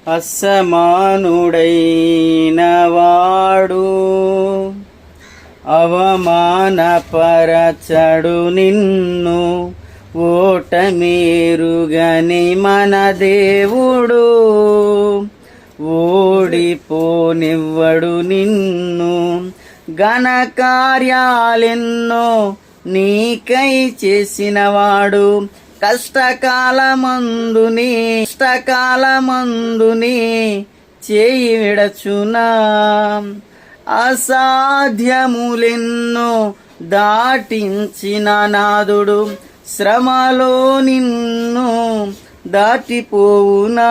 అసమానుడైన వాడు అవమానపరచడు నిన్ను, ఓటమేరుగని మన దేవుడు ఓడిపోనివ్వడు నిన్ను. ఘన కార్యాలెన్నో నీకై చేసినవాడు, కష్టకాలమందుని చేయి విడచునా. అసాధ్యములెన్నో దాటించిన నాదుడు శ్రమలో నిన్ను దాటిపోవునా.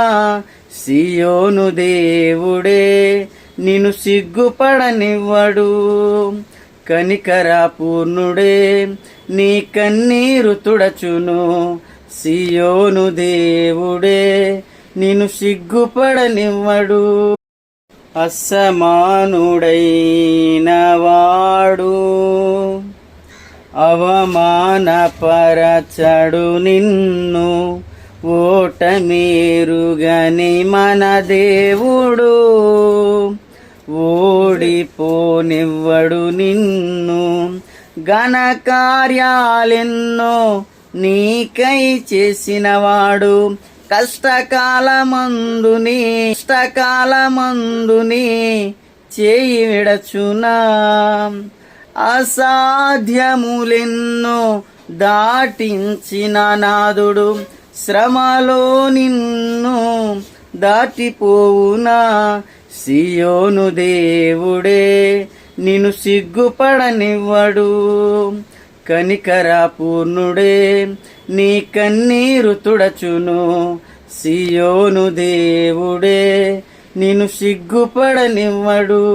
సియోను దేవుడే నిన్ను సిగ్గుపడనివ్వడు, కనికరపూర్ణుడే నీ కన్నీరు తుడచును. సియోను దేవుడే నిన్ను సిగ్గుపడనివ్వడు. అసమానుడైన వాడు అవమానపరచడు నిన్ను, ఓటమేరుగని మన దేవుడు ఓడిపోనివ్వడు నిన్ను. ఘన కార్యాలెన్నో నీకై చేసినవాడు, కష్టకాలమందుని చేయి విడచునా. అసాధ్యములెన్నో దాటించిన నాదుడు శ్రమలో నిన్ను దాటిపోవునా. సియోను దేవుడే నిన్ను సిగ్గుపడనివ్వడు, కనికరపూర్ణుడే నీ కన్నీరు తుడచును. సియోను దేవుడే నిన్ను సిగ్గుపడనివ్వడు.